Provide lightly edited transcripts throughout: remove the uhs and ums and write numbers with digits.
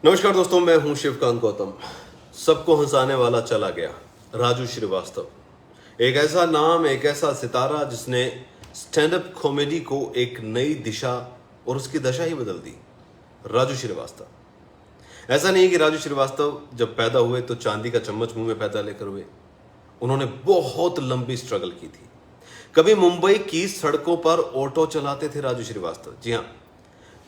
नमस्कार दोस्तों, मैं हूं शिवकांत गौतम। सबको हंसाने वाला चला गया राजू श्रीवास्तव। एक ऐसा नाम, एक ऐसा सितारा जिसने स्टैंड अप कॉमेडी को एक नई दिशा और उसकी दशा ही बदल दी। राजू श्रीवास्तव। ऐसा नहीं कि राजू श्रीवास्तव जब पैदा हुए तो चांदी का चम्मच मुंह में पैदा लेकर हुए। उन्होंने बहुत लंबी स्ट्रगल की थी। कभी मुंबई की सड़कों पर ऑटो चलाते थे राजू श्रीवास्तव। जी हां,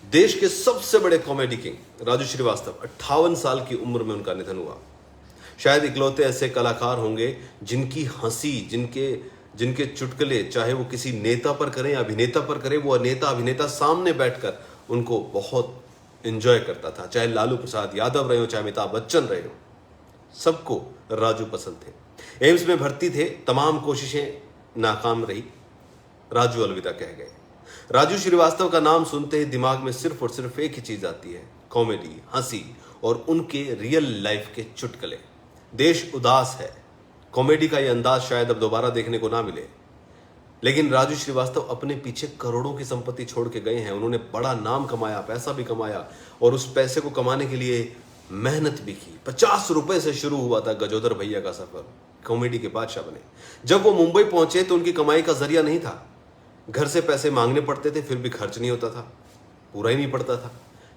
देश के सबसे बड़े कॉमेडी किंग राजू श्रीवास्तव, 58 साल की उम्र में उनका निधन हुआ। शायद इकलौते ऐसे कलाकार होंगे जिनकी हंसी, जिनके चुटकुले, चाहे वो किसी नेता पर करें या अभिनेता पर करें, वो नेता अभिनेता सामने बैठकर उनको बहुत एंजॉय करता था। चाहे लालू प्रसाद यादव रहे हो, चाहे अमिताभ बच्चन रहे हो, सबको राजू पसंद थे। एम्स में भर्ती थे, तमाम कोशिशें नाकाम रही, राजू अलविदा कह गए। राजू श्रीवास्तव का नाम सुनते ही दिमाग में सिर्फ और सिर्फ एक ही चीज आती है, कॉमेडी, हंसी और उनके रियल लाइफ के चुटकुले। देश उदास है, कॉमेडी का यह अंदाज शायद अब दोबारा देखने को ना मिले, लेकिन राजू श्रीवास्तव अपने पीछे करोड़ों की संपत्ति छोड़ के गए हैं। उन्होंने बड़ा नाम कमाया, पैसा भी कमाया और उस पैसे को कमाने के लिए मेहनत भी की। 50 रुपए से शुरू हुआ था गजोदर भैया का सफर, कॉमेडी के बादशाह बने। जब वो मुंबई पहुंचे तो उनकी कमाई का जरिया नहीं था। घर से पैसे मांगने पड़ते थे, फिर भी खर्च नहीं होता था, पूरा ही नहीं पड़ता था।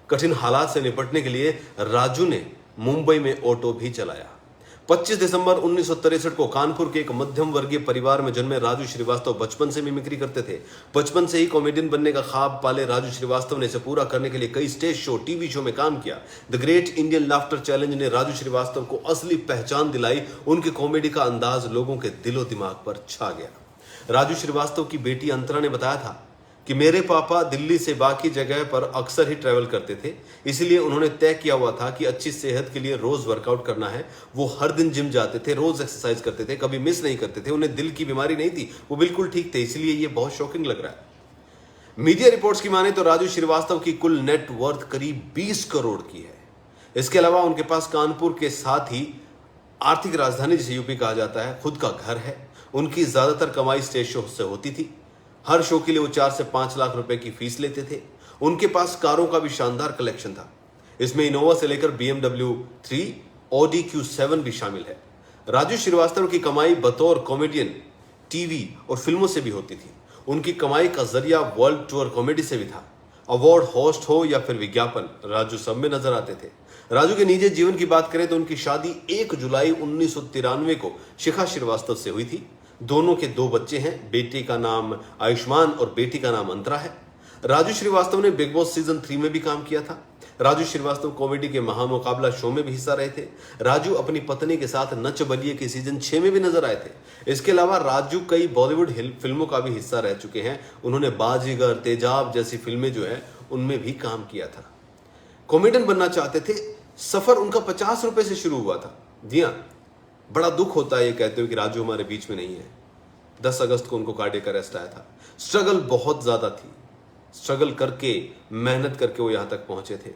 कठिन हालात से निपटने के लिए राजू ने मुंबई में ऑटो भी चलाया। 25 दिसंबर 1963 को कानपुर के एक मध्यम वर्गीय परिवार में जन्मे राजू श्रीवास्तव बचपन से मिमिक्री करते थे। बचपन से ही कॉमेडियन बनने का ख्वाब पाले राजू श्रीवास्तव ने इसे पूरा करने के लिए कई स्टेज शो, टीवी शो में काम किया। The great Indian laughter challenge ने राजू श्रीवास्तव को असली पहचान दिलाई। उनकी कॉमेडी का अंदाज लोगों के दिलो दिमाग पर छा गया। राजू श्रीवास्तव की बेटी अंतरा ने बताया था कि मेरे पापा दिल्ली से बाकी जगह पर अक्सर ही ट्रैवल करते थे, इसलिए उन्होंने तय किया हुआ था कि अच्छी सेहत के लिए रोज वर्कआउट करना है। वो हर दिन जिम जाते थे, रोज एक्सरसाइज करते थे, कभी मिस नहीं करते थे। उन्हें दिल की बीमारी नहीं थी, वो बिल्कुल ठीक थे, इसलिए ये बहुत शॉकिंग लग रहा है। मीडिया रिपोर्ट्स की माने तो राजू श्रीवास्तव की कुल नेट वर्थ करीब 20 करोड़ की है। इसके अलावा उनके पास कानपुर के साथ ही आर्थिक राजधानी जिसे यूपी कहा जाता है, खुद का घर है। उनकी ज्यादातर कमाई स्टेज शो से होती थी। हर शो के लिए वो 4 से 5 लाख रुपए की फीस लेते थे। उनके पास कारों का भी शानदार कलेक्शन था। इसमें इनोवा से लेकर BMW 3, Audi Q7 भी शामिल है। राजू श्रीवास्तव की कमाई बतौर कॉमेडियन टीवी और फिल्मों से भी होती थी। उनकी कमाई का जरिया वर्ल्ड टूर कॉमेडी से भी था। अवार्ड होस्ट हो या फिर विज्ञापन, राजू सब में नजर आते थे। राजू के निजी जीवन की बात करें तो उनकी शादी 1 जुलाई 1993 को शिखा श्रीवास्तव से हुई थी। दोनों के 2 बच्चे हैं, बेटे का नाम आयुष्मान और बेटी का नाम अंतरा है। राजू श्रीवास्तव ने बिग बॉस सीजन 3 में भी काम किया था। राजू श्रीवास्तव कॉमेडी के महामुकाबला शो में भी हिस्सा रहे थे। राजू अपनी पत्नी के साथ नच बलिए के सीजन 6 में भी नजर आए थे। इसके अलावा राजू कई बॉलीवुड फिल्मों का भी हिस्सा रह चुके हैं। उन्होंने बाजीगर, तेजाब जैसी फिल्में जो है उनमें भी काम किया था। कॉमेडियन बनना चाहते थे। सफर उनका 50 रुपए से शुरू हुआ था। जी हाँ, बड़ा दुख होता है ये कहते हुए कि राजू हमारे बीच में नहीं है। 10 अगस्त को उनको कार्डियक अरेस्ट आया था। स्ट्रगल बहुत ज्यादा थी। स्ट्रगल करके, मेहनत करके वो यहां तक पहुंचे थे।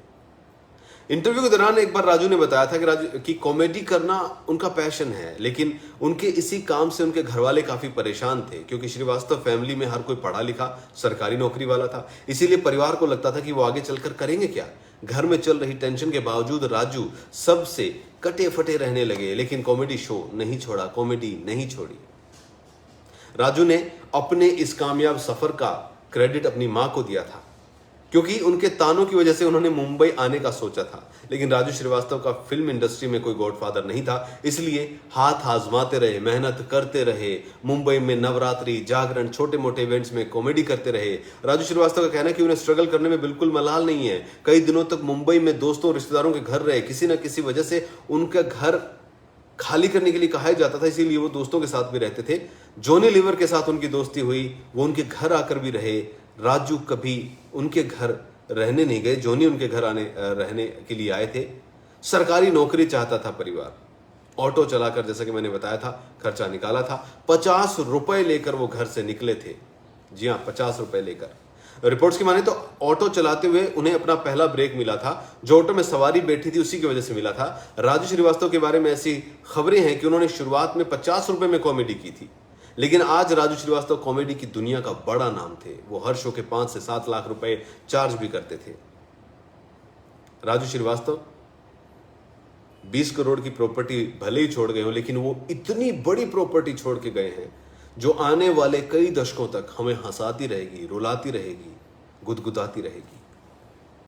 इंटरव्यू के दौरान एक बार राजू ने बताया था कि राजू की कॉमेडी करना उनका पैशन है, लेकिन उनके इसी काम से उनके घर वाले काफी परेशान थे, क्योंकि श्रीवास्तव फैमिली में हर कोई पढ़ा लिखा सरकारी नौकरी वाला था। इसीलिए परिवार को लगता था कि वो आगे चलकर करेंगे क्या। घर में चल रही टेंशन के बावजूद राजू सबसे कटे फटे रहने लगे, लेकिन कॉमेडी शो नहीं छोड़ा, कॉमेडी नहीं छोड़ी। राजू ने अपने इस कामयाब सफर का क्रेडिट अपनी मां को दिया था, क्योंकि उनके तानों की वजह से उन्होंने मुंबई आने का सोचा था। लेकिन राजू श्रीवास्तव का फिल्म इंडस्ट्री में कोई गॉडफादर नहीं था, इसलिए हाथ आजमाते रहे, मेहनत करते रहे। मुंबई में नवरात्रि, जागरण, छोटे मोटे इवेंट्स में कॉमेडी करते रहे। राजू श्रीवास्तव का कहना है कि उन्हें स्ट्रगल करने में बिल्कुल मलाल नहीं है। कई दिनों तक मुंबई में दोस्तों और रिश्तेदारों के घर रहे। किसी न किसी वजह से उनका घर खाली करने के लिए कहा जाता था, इसीलिए वो दोस्तों के साथ भी रहते थे। जॉनी लीवर के साथ उनकी दोस्ती हुई, वो उनके घर आकर भी रहे। राजू कभी उनके घर रहने नहीं गए, जॉनी उनके घर रहने के लिए आए थे। सरकारी नौकरी चाहता था परिवार। ऑटो चलाकर, जैसा कि मैंने बताया था, खर्चा निकाला था। 50 रुपए लेकर वो घर से निकले थे। जी हाँ, 50 रुपए लेकर। रिपोर्ट्स की माने तो ऑटो चलाते हुए उन्हें अपना पहला ब्रेक मिला था। जो ऑटो में सवारी बैठी थी उसी की वजह से मिला था। राजू श्रीवास्तव के बारे में ऐसी खबरें हैं कि उन्होंने शुरुआत में 50 रुपए में कॉमेडी की थी, लेकिन आज राजू श्रीवास्तव कॉमेडी की दुनिया का बड़ा नाम थे। वो हर शो के 5 से 7 लाख रुपए चार्ज भी करते थे। राजू श्रीवास्तव 20 करोड़ की प्रॉपर्टी भले ही छोड़ गए हो, लेकिन वो इतनी बड़ी प्रॉपर्टी छोड़ के गए हैं जो आने वाले कई दशकों तक हमें हंसाती रहेगी, रुलाती रहेगी, गुदगुदाती रहेगी।